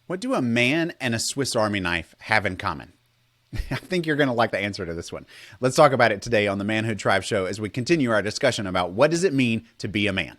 What do a man and a Swiss Army knife have in common? I think you're going to like the answer to this one. Let's talk about it today on the Manhood Tribes show as we continue our discussion about what does it mean to be a man.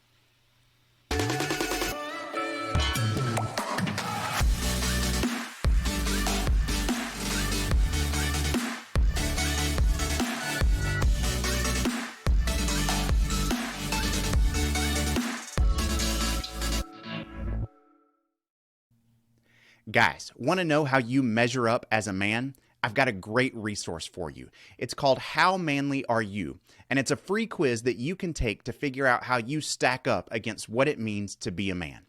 Guys, want to know how you measure up as a man? I've got a great resource for you. It's called How Manly Are You? And it's a free quiz that you can take to figure out how you stack up against what it means to be a man.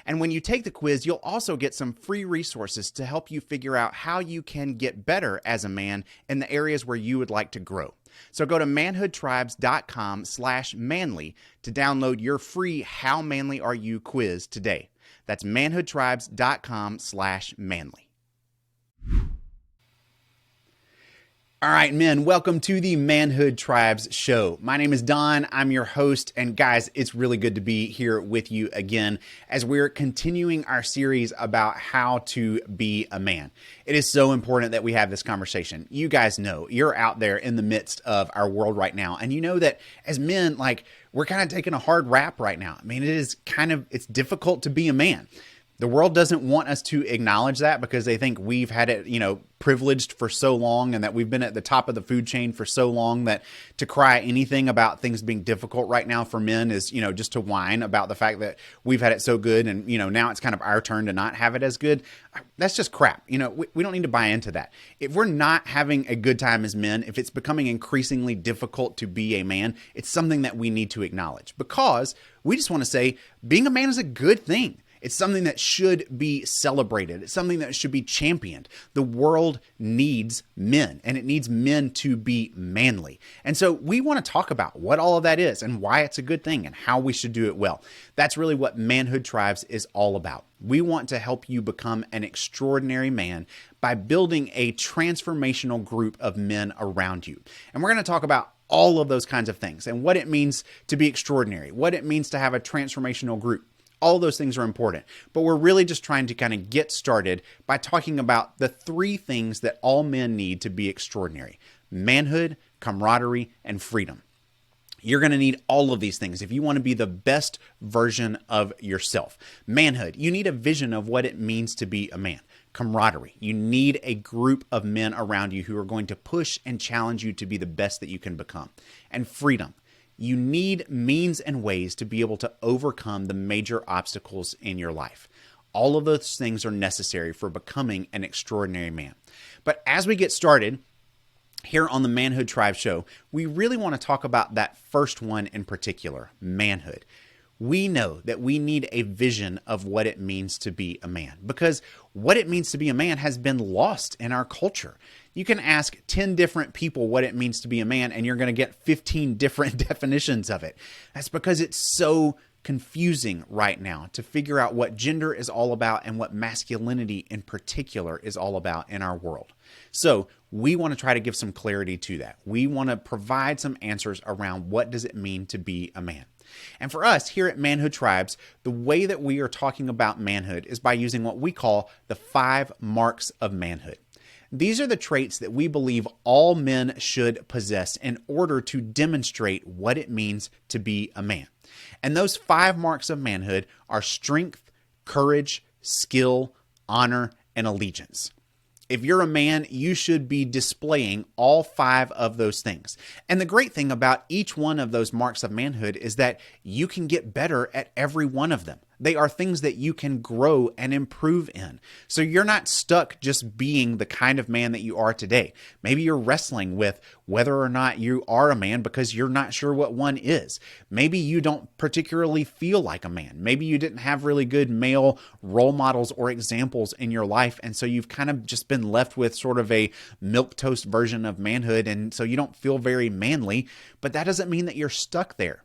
And when you take the quiz, you'll also get some free resources to help you figure out how you can get better as a man in the areas where you would like to grow. So go to manhoodtribes.com/manly to download your free How Manly Are You quiz today. That's manhoodtribes.com/manly. All right, men, welcome to the Manhood Tribes show. My name is Don. I'm your host. And guys, it's really good to be here with you again as we're continuing our series about how to be a man. It is so important that we have this conversation. You guys know you're out there in the midst of our world right now. And you know that as men, we're kind of taking a hard rap right now. I mean, it's difficult to be a man. The world doesn't want us to acknowledge that because they think we've had it, privileged for so long and that we've been at the top of the food chain for so long that to cry anything about things being difficult right now for men is, just to whine about the fact that we've had it so good and, now it's kind of our turn to not have it as good. That's just crap. We don't need to buy into that. If we're not having a good time as men, if it's becoming increasingly difficult to be a man, it's something that we need to acknowledge because we just want to say being a man is a good thing. It's something that should be celebrated. It's something that should be championed. The world needs men, and it needs men to be manly. And so we want to talk about what all of that is and why it's a good thing and how we should do it well. That's really what Manhood Tribes is all about. We want to help you become an extraordinary man by building a transformational group of men around you. And we're going to talk about all of those kinds of things and what it means to be extraordinary, what it means to have a transformational group. All those things are important, but we're really just trying to kind of get started by talking about the three things that all men need to be extraordinary: manhood, camaraderie, and freedom. You're going to need all of these things if you want to be the best version of yourself. Manhood, you need a vision of what it means to be a man. Camaraderie, you need a group of men around you who are going to push and challenge you to be the best that you can become. And freedom. You need means and ways to be able to overcome the major obstacles in your life. All of those things are necessary for becoming an extraordinary man. But as we get started here on the Manhood Tribe show, we really want to talk about that first one in particular, manhood. We know that we need a vision of what it means to be a man because what it means to be a man has been lost in our culture. You can ask 10 different people what it means to be a man and you're going to get 15 different definitions of it. That's because it's so confusing right now to figure out what gender is all about and what masculinity in particular is all about in our world. So we want to try to give some clarity to that. We want to provide some answers around what does it mean to be a man. And for us here at Manhood Tribes, the way that we are talking about manhood is by using what we call the 5 marks of manhood. These are the traits that we believe all men should possess in order to demonstrate what it means to be a man. And those 5 marks of manhood are strength, courage, skill, honor, and allegiance. If you're a man, you should be displaying all 5 of those things. And the great thing about each one of those marks of manhood is that you can get better at every one of them. They are things that you can grow and improve in. So you're not stuck just being the kind of man that you are today. Maybe you're wrestling with whether or not you are a man because you're not sure what one is. Maybe you don't particularly feel like a man. Maybe you didn't have really good male role models or examples in your life. And so you've kind of just been left with sort of a milquetoast version of manhood. And so you don't feel very manly, but that doesn't mean that you're stuck there.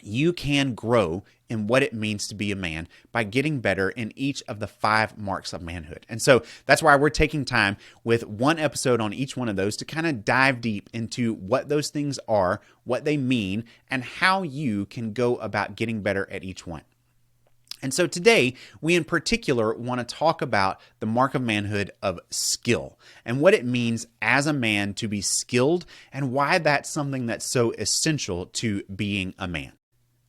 You can grow in what it means to be a man by getting better in each of the 5 marks of manhood. And so that's why we're taking time with one episode on each one of those to kind of dive deep into what those things are, what they mean, and how you can go about getting better at each one. And so today, we in particular want to talk about the mark of manhood of skill and what it means as a man to be skilled and why that's something that's so essential to being a man.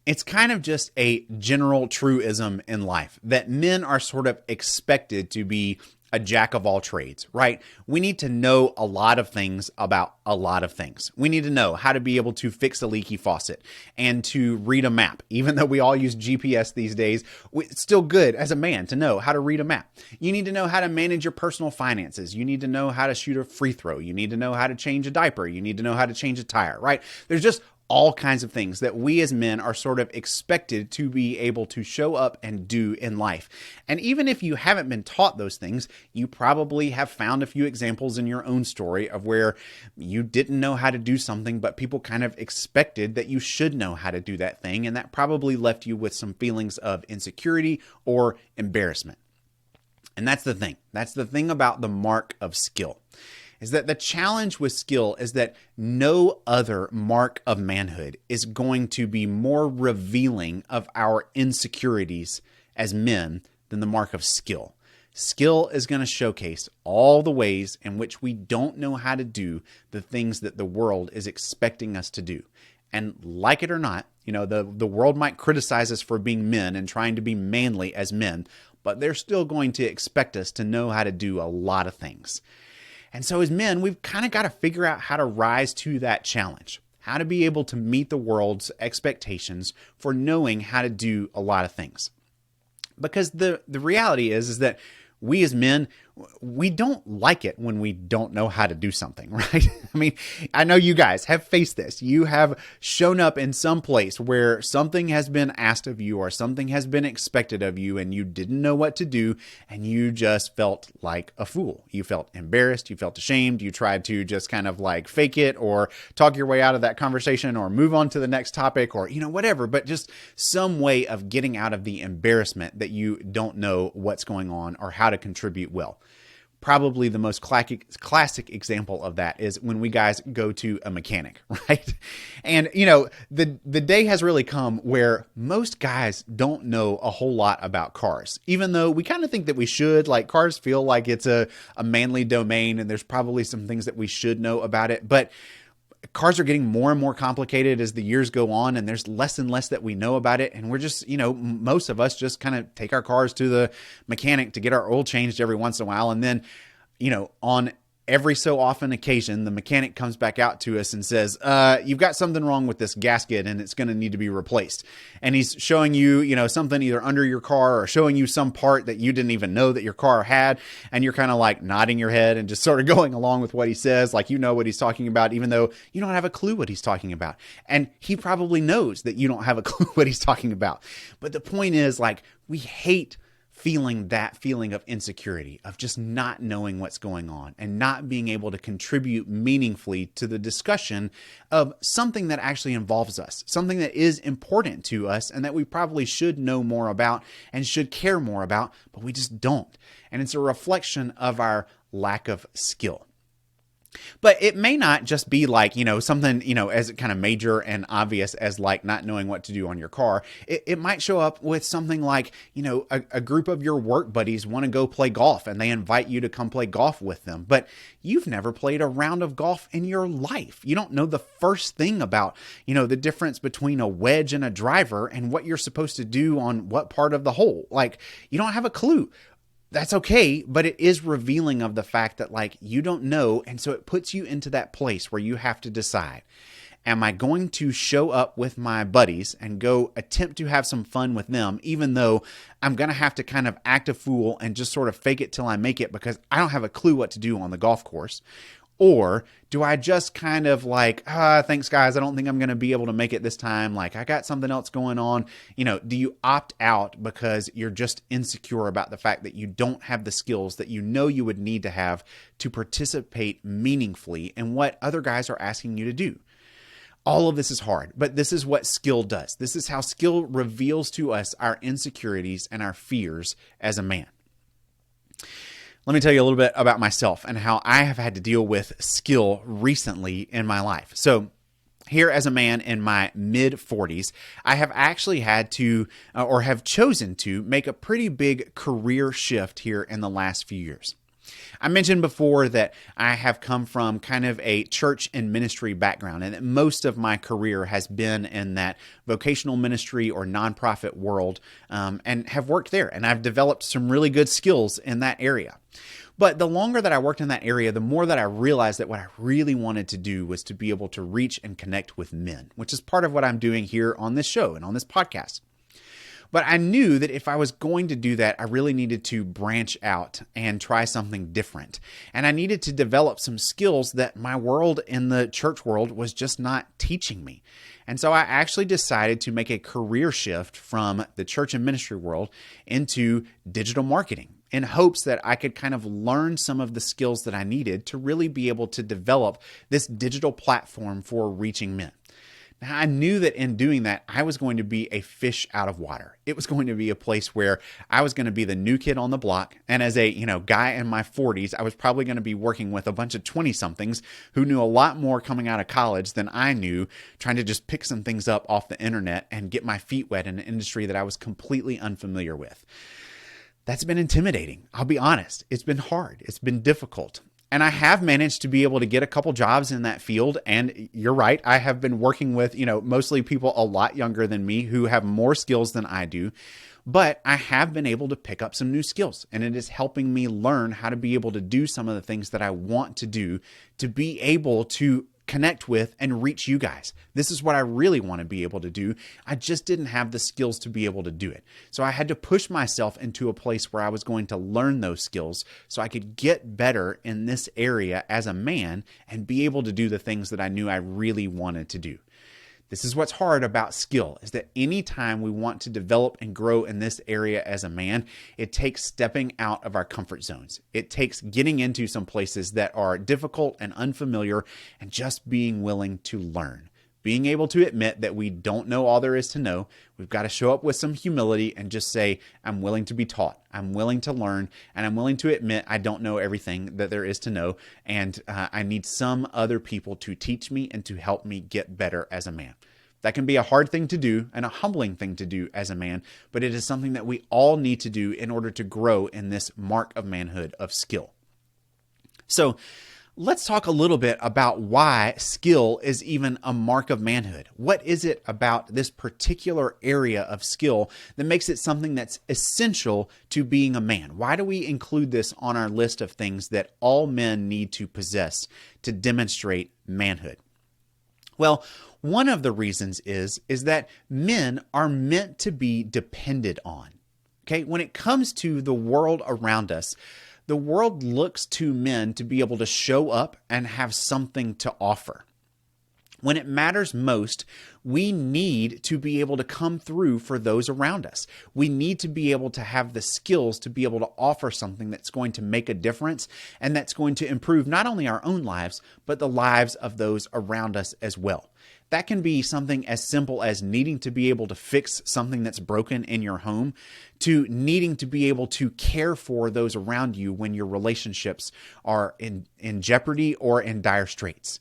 It's kind of just a general truism in life that men are sort of expected to be a jack of all trades, right? We need to know a lot of things about a lot of things. We need to know how to be able to fix a leaky faucet and to read a map. Even though we all use GPS these days, it's still good as a man to know how to read a map. You need to know how to manage your personal finances. You need to know how to shoot a free throw. You need to know how to change a diaper. You need to know how to change a tire, right? There's just all kinds of things that we as men are sort of expected to be able to show up and do in life. And even if you haven't been taught those things, you probably have found a few examples in your own story of where you didn't know how to do something, but people kind of expected that you should know how to do that thing. And that probably left you with some feelings of insecurity or embarrassment. And that's the thing. That's the thing about the mark of skill. Is that the challenge with skill is that no other mark of manhood is going to be more revealing of our insecurities as men than the mark of skill. Skill is going to showcase all the ways in which we don't know how to do the things that the world is expecting us to do. And like it or not, the world might criticize us for being men and trying to be manly as men, but they're still going to expect us to know how to do a lot of things. And so as men, we've kind of got to figure out how to rise to that challenge, how to be able to meet the world's expectations for knowing how to do a lot of things. Because the reality is that we as men, we don't like it when we don't know how to do something, right? I mean, I know you guys have faced this. You have shown up in some place where something has been asked of you or something has been expected of you and you didn't know what to do and you just felt like a fool. You felt embarrassed. You felt ashamed. You tried to just kind of like fake it or talk your way out of that conversation or move on to the next topic or, whatever, but just some way of getting out of the embarrassment that you don't know what's going on or how to contribute well. Probably the most classic example of that is when we guys go to a mechanic, right? And, the day has really come where most guys don't know a whole lot about cars, even though we kind of think that we should. Like, cars feel like it's a manly domain and there's probably some things that we should know about it. But cars are getting more and more complicated as the years go on, and there's less and less that we know about it. And we're just, most of us just kind of take our cars to the mechanic to get our oil changed every once in a while. And then, on every so often occasion, the mechanic comes back out to us and says, you've got something wrong with this gasket and it's going to need to be replaced. And he's showing you, something either under your car or showing you some part that you didn't even know that your car had. And you're kind of like nodding your head and just sort of going along with what he says, like you know what he's talking about, even though you don't have a clue what he's talking about. And he probably knows that you don't have a clue what he's talking about. But the point is, like, we hate feeling that feeling of insecurity, of just not knowing what's going on and not being able to contribute meaningfully to the discussion of something that actually involves us, something that is important to us and that we probably should know more about and should care more about, but we just don't. And it's a reflection of our lack of skill. But it may not just be like, something, as kind of major and obvious as like not knowing what to do on your car. It might show up with something like, a group of your work buddies want to go play golf and they invite you to come play golf with them. But you've never played a round of golf in your life. You don't know the first thing about, the difference between a wedge and a driver and what you're supposed to do on what part of the hole. Like, you don't have a clue. That's okay, but it is revealing of the fact that, like, you don't know, and so it puts you into that place where you have to decide, am I going to show up with my buddies and go attempt to have some fun with them, even though I'm going to have to kind of act a fool and just sort of fake it till I make it because I don't have a clue what to do on the golf course? Or do I just kind of like, thanks guys, I don't think I'm going to be able to make it this time. Like, I got something else going on. Do you opt out because you're just insecure about the fact that you don't have the skills that you would need to have to participate meaningfully in what other guys are asking you to do? All of this is hard, but this is what skill does. This is how skill reveals to us our insecurities and our fears as a man. Let me tell you a little bit about myself and how I have had to deal with skill recently in my life. So Here as a man in my mid 40s, I have actually had to or have chosen to make a pretty big career shift here in the last few years. I mentioned before that I have come from kind of a church and ministry background, and that most of my career has been in that vocational ministry or nonprofit world, and have worked there. And I've developed some really good skills in that area. But the longer that I worked in that area, the more that I realized that what I really wanted to do was to be able to reach and connect with men, which is part of what I'm doing here on this show and on this podcast. But I knew that if I was going to do that, I really needed to branch out and try something different. And I needed to develop some skills that my world in the church world was just not teaching me. And so I actually decided to make a career shift from the church and ministry world into digital marketing, in hopes that I could kind of learn some of the skills that I needed to really be able to develop this digital platform for reaching men. Now, I knew that in doing that, I was going to be a fish out of water. It was going to be a place where I was going to be the new kid on the block. And as a guy in my 40s, I was probably going to be working with a bunch of 20-somethings who knew a lot more coming out of college than I knew, trying to just pick some things up off the internet and get my feet wet in an industry that I was completely unfamiliar with. That's been intimidating. I'll be honest. It's been hard. It's been difficult. And I have managed to be able to get a couple jobs in that field. And you're right. I have been working with, mostly people a lot younger than me who have more skills than I do. But I have been able to pick up some new skills, and it is helping me learn how to be able to do some of the things that I want to do to be able to connect with and reach you guys. This is what I really want to be able to do. I just didn't have the skills to be able to do it. So I had to push myself into a place where I was going to learn those skills so I could get better in this area as a man and be able to do the things that I knew I really wanted to do. This is what's hard about skill, is that anytime we want to develop and grow in this area as a man, it takes stepping out of our comfort zones. It takes getting into some places that are difficult and unfamiliar and just being willing to learn. Being able to admit that we don't know all there is to know. We've got to show up with some humility and just say, I'm willing to be taught. I'm willing to learn, and I'm willing to admit I don't know everything that there is to know, and I need some other people to teach me and to help me get better as a man. That can be a hard thing to do and a humbling thing to do as a man, but it is something that we all need to do in order to grow in this mark of manhood of skill. So, let's talk a little bit about why skill is even a mark of manhood. What is it about this particular area of skill that makes it something that's essential to being a man? Why do we include this on our list of things that all men need to possess to demonstrate manhood? Well, one of the reasons is that men are meant to be depended on. Okay, when it comes to the world around us, the world looks to men to be able to show up and have something to offer. When it matters most, we need to be able to come through for those around us. We need to be able to have the skills to be able to offer something that's going to make a difference and that's going to improve not only our own lives, but the lives of those around us as well. That can be something as simple as needing to be able to fix something that's broken in your home, to needing to be able to care for those around you when your relationships are in jeopardy or in dire straits.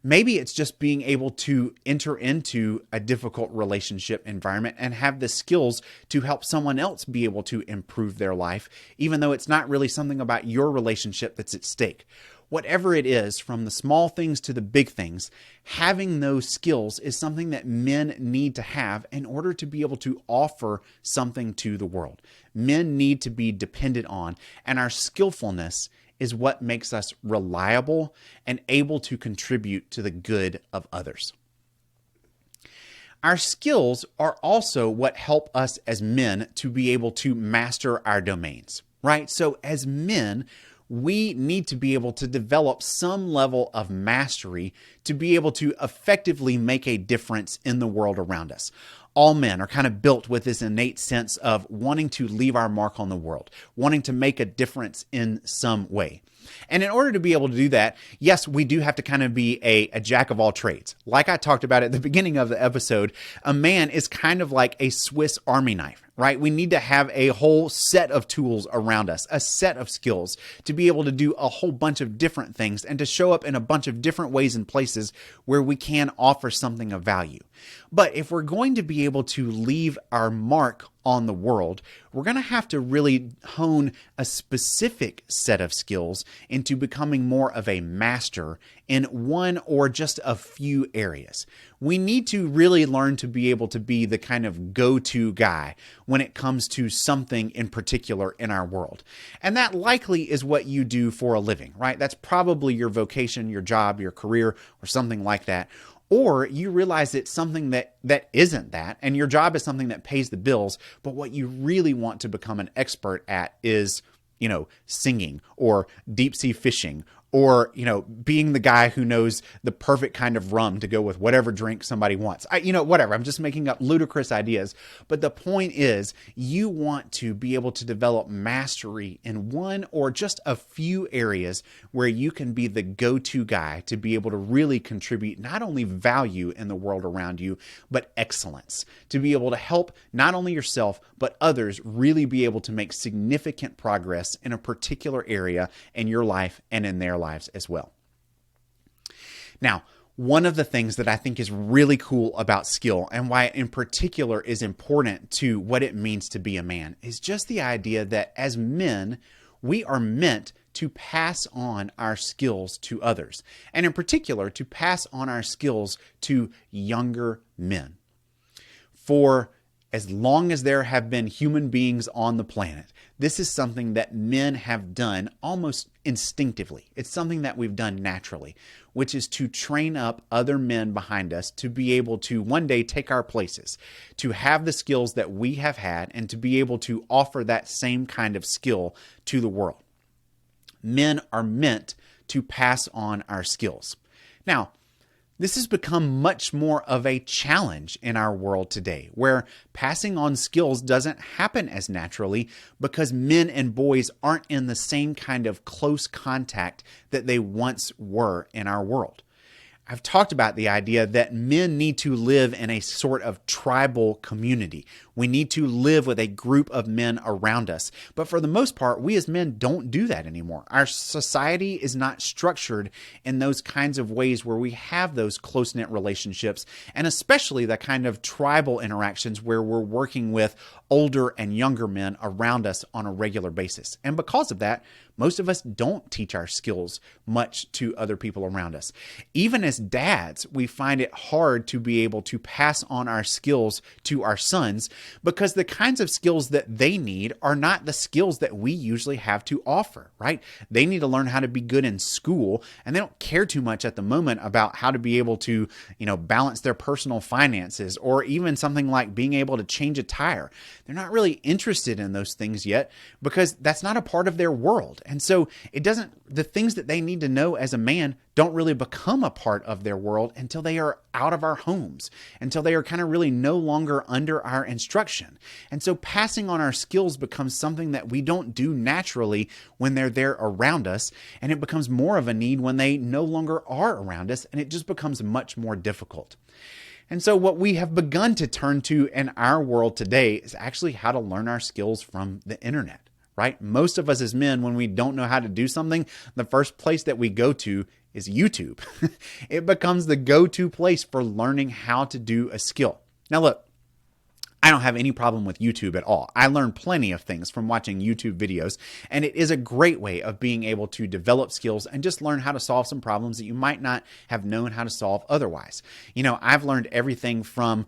Maybe it's just being able to enter into a difficult relationship environment and have the skills to help someone else be able to improve their life, even though it's not really something about your relationship that's at stake. Whatever it is, from the small things to the big things, having those skills is something that men need to have in order to be able to offer something to the world. Men need to be depended on, and our skillfulness is what makes us reliable and able to contribute to the good of others. Our skills are also what help us as men to be able to master our domains, right? So as men, we need to be able to develop some level of mastery to be able to effectively make a difference in the world around us. All men are kind of built with this innate sense of wanting to leave our mark on the world, wanting to make a difference in some way. And in order to be able to do that, yes, we do have to kind of be a jack of all trades. Like I talked about at the beginning of the episode, a man is kind of like a Swiss Army knife, right? We need to have a whole set of tools around us, a set of skills to be able to do a whole bunch of different things and to show up in a bunch of different ways and places where we can offer something of value. But if we're going to be able to leave our mark on the world, we're going to have to really hone a specific set of skills into becoming more of a master in one or just a few areas. We need to really learn to be able to be the kind of go-to guy when it comes to something in particular in our world. And that likely is what you do for a living, right? That's probably your vocation, your job, your career, or something like that. Or you realize it's something that isn't that, and your job is something that pays the bills, but what you really want to become an expert at is, singing or deep sea fishing or, being the guy who knows the perfect kind of rum to go with whatever drink somebody wants. Whatever. I'm just making up ludicrous ideas. But the point is, you want to be able to develop mastery in one or just a few areas where you can be the go-to guy to be able to really contribute not only value in the world around you, but excellence. To be able to help not only yourself, but others really be able to make significant progress in a particular area in your life and in their lives as well. Now, one of the things that I think is really cool about skill and why it in particular is important to what it means to be a man is just the idea that as men, we are meant to pass on our skills to others, and in particular, to pass on our skills to younger men. For as long as there have been human beings on the planet, this is something that men have done almost instinctively. It's something that we've done naturally, which is to train up other men behind us to be able to one day take our places, to have the skills that we have had, and to be able to offer that same kind of skill to the world. Men are meant to pass on our skills. Now, this has become much more of a challenge in our world today, where passing on skills doesn't happen as naturally because men and boys aren't in the same kind of close contact that they once were in our world. I've talked about the idea that men need to live in a sort of tribal community. We need to live with a group of men around us. But for the most part, we as men don't do that anymore. Our society is not structured in those kinds of ways where we have those close-knit relationships, and especially the kind of tribal interactions where we're working with older and younger men around us on a regular basis. And because of that, most of us don't teach our skills much to other people around us. Even as dads, we find it hard to be able to pass on our skills to our sons because the kinds of skills that they need are not the skills that we usually have to offer, right? They need to learn how to be good in school, and they don't care too much at the moment about how to be able to, balance their personal finances or even something like being able to change a tire. They're not really interested in those things yet because that's not a part of their world. And so the things that they need to know as a man don't really become a part of their world until they are out of our homes, until they are kind of really no longer under our instruction. And so passing on our skills becomes something that we don't do naturally when they're there around us, and it becomes more of a need when they no longer are around us, and it just becomes much more difficult. And so what we have begun to turn to in our world today is actually how to learn our skills from the internet. Right? Most of us as men, when we don't know how to do something, the first place that we go to is YouTube. It becomes the go-to place for learning how to do a skill. Now look, I don't have any problem with YouTube at all. I learn plenty of things from watching YouTube videos, and it is a great way of being able to develop skills and just learn how to solve some problems that you might not have known how to solve otherwise. I've learned everything from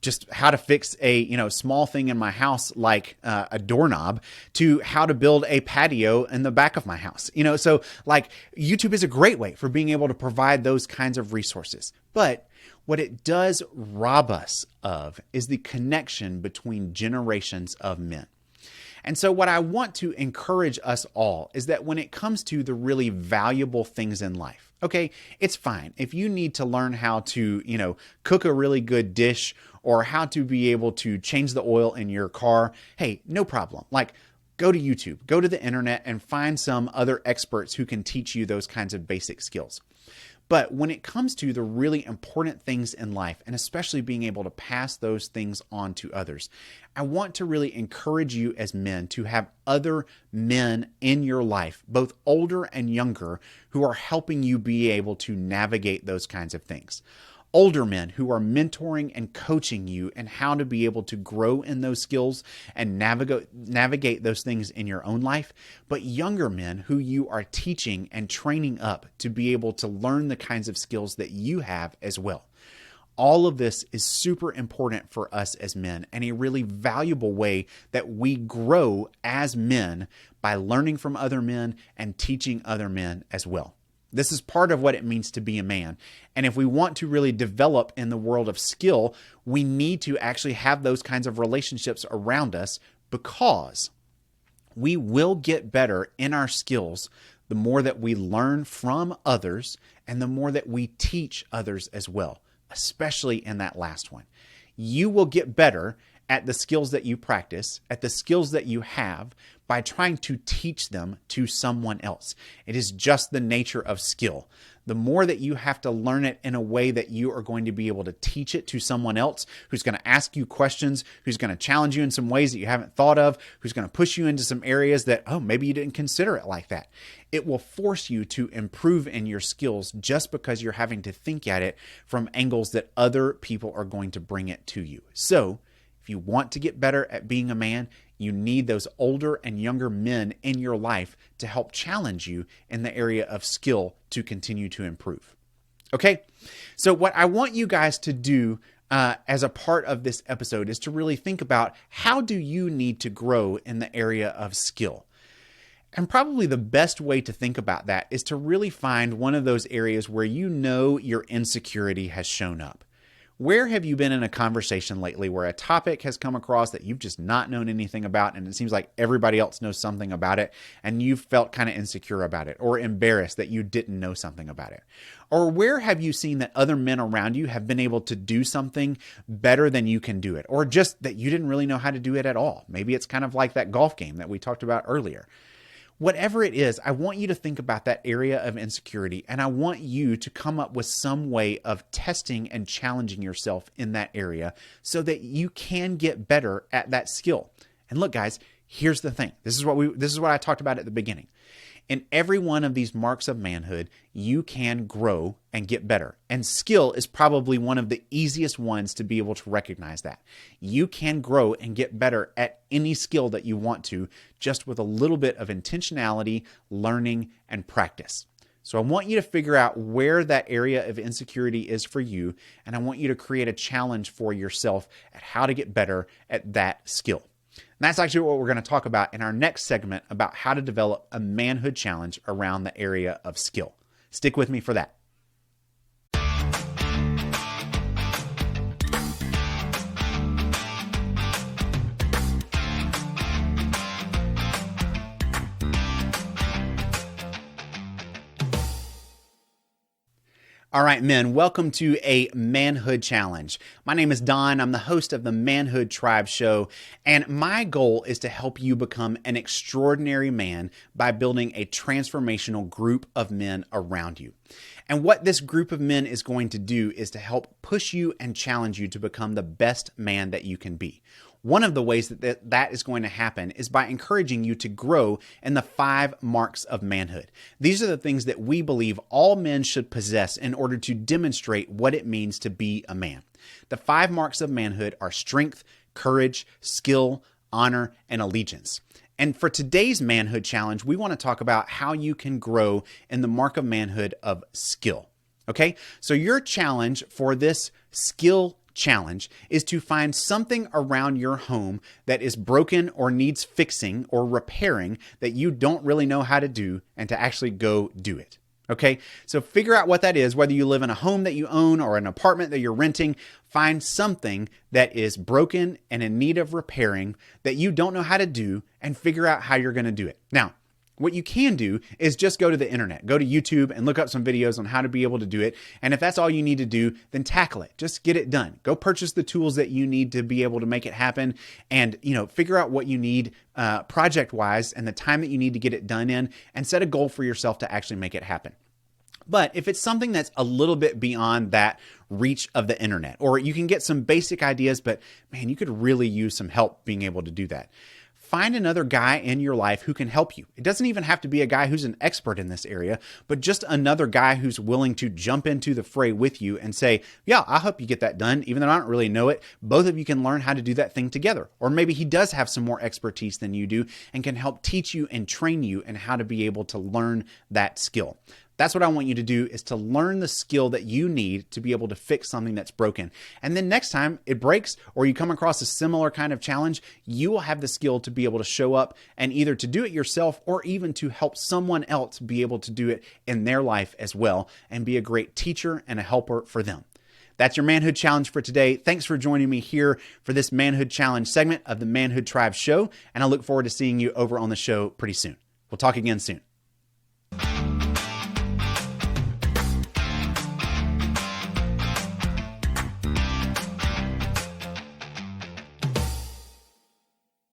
just how to fix a small thing in my house like a doorknob to how to build a patio in the back of my house. So like YouTube is a great way for being able to provide those kinds of resources. But what it does rob us of is the connection between generations of men. And so what I want to encourage us all is that when it comes to the really valuable things in life, okay, it's fine. If you need to learn how to, cook a really good dish or how to be able to change the oil in your car, hey, no problem. Like, go to YouTube, go to the internet and find some other experts who can teach you those kinds of basic skills. But when it comes to the really important things in life, and especially being able to pass those things on to others, I want to really encourage you as men to have other men in your life, both older and younger, who are helping you be able to navigate those kinds of things. Older men who are mentoring and coaching you and how to be able to grow in those skills and navigate those things in your own life, but younger men who you are teaching and training up to be able to learn the kinds of skills that you have as well. All of this is super important for us as men and a really valuable way that we grow as men by learning from other men and teaching other men as well. This is part of what it means to be a man. And if we want to really develop in the world of skill, we need to actually have those kinds of relationships around us, because we will get better in our skills the more that we learn from others and the more that we teach others as well, especially in that last one. You will get better at the skills that you practice, at the skills that you have, by trying to teach them to someone else. It is just the nature of skill. The more that you have to learn it in a way that you are going to be able to teach it to someone else who's going to ask you questions, who's going to challenge you in some ways that you haven't thought of, who's going to push you into some areas that, oh, maybe you didn't consider it like that. It will force you to improve in your skills just because you're having to think at it from angles that other people are going to bring it to you. So, if you want to get better at being a man, you need those older and younger men in your life to help challenge you in the area of skill to continue to improve. Okay? So what I want you guys to do as a part of this episode is to really think about, how do you need to grow in the area of skill? And probably the best way to think about that is to really find one of those areas where you know your insecurity has shown up. Where have you been in a conversation lately where a topic has come across that you've just not known anything about, and it seems like everybody else knows something about it, and you've felt kind of insecure about it or embarrassed that you didn't know something about it? Or where have you seen that other men around you have been able to do something better than you can do it, or just that you didn't really know how to do it at all? Maybe it's kind of like that golf game that we talked about earlier. Whatever it is, I want you to think about that area of insecurity, and I want you to come up with some way of testing and challenging yourself in that area so that you can get better at that skill. And look, guys, here's the thing. This is what I talked about at the beginning. In every one of these marks of manhood, you can grow and get better. And skill is probably one of the easiest ones to be able to recognize that. You can grow and get better at any skill that you want to, just with a little bit of intentionality, learning, and practice. So I want you to figure out where that area of insecurity is for you, and I want you to create a challenge for yourself at how to get better at that skill. And that's actually what we're going to talk about in our next segment about how to develop a manhood challenge around the area of skill. Stick with me for that. All right, men, welcome to a manhood challenge. My name is Don. I'm the host of the Manhood Tribes show, and my goal is to help you become an extraordinary man by building a transformational group of men around you. And what this group of men is going to do is to help push you and challenge you to become the best man that you can be. One of the ways that is going to happen is by encouraging you to grow in the 5 marks of manhood. These are the things that we believe all men should possess in order to demonstrate what it means to be a man. The 5 marks of manhood are strength, courage, skill, honor, and allegiance. And for today's manhood challenge, we want to talk about how you can grow in the mark of manhood of skill. Okay? So your challenge for this skill challenge is to find something around your home that is broken or needs fixing or repairing that you don't really know how to do, and to actually go do it. Okay, so figure out what that is, whether you live in a home that you own or an apartment that you're renting. Find something that is broken and in need of repairing that you don't know how to do, and figure out how you're going to do it. Now, what you can do is just go to the internet, go to YouTube and look up some videos on how to be able to do it. And if that's all you need to do, then tackle it. Just get it done. Go purchase the tools that you need to be able to make it happen, and figure out what you need project-wise and the time that you need to get it done in, and set a goal for yourself to actually make it happen. But if it's something that's a little bit beyond that reach of the internet, or you can get some basic ideas, but man, you could really use some help being able to do that. Find another guy in your life who can help you. It doesn't even have to be a guy who's an expert in this area, but just another guy who's willing to jump into the fray with you and say, yeah, I'll help you get that done. Even though I don't really know it, both of you can learn how to do that thing together. Or maybe he does have some more expertise than you do and can help teach you and train you in how to be able to learn that skill. That's what I want you to do, is to learn the skill that you need to be able to fix something that's broken. And then next time it breaks or you come across a similar kind of challenge, you will have the skill to be able to show up and either to do it yourself or even to help someone else be able to do it in their life as well and be a great teacher and a helper for them. That's your Manhood Challenge for today. Thanks for joining me here for this Manhood Challenge segment of the Manhood Tribes show, and I look forward to seeing you over on the show pretty soon. We'll talk again soon.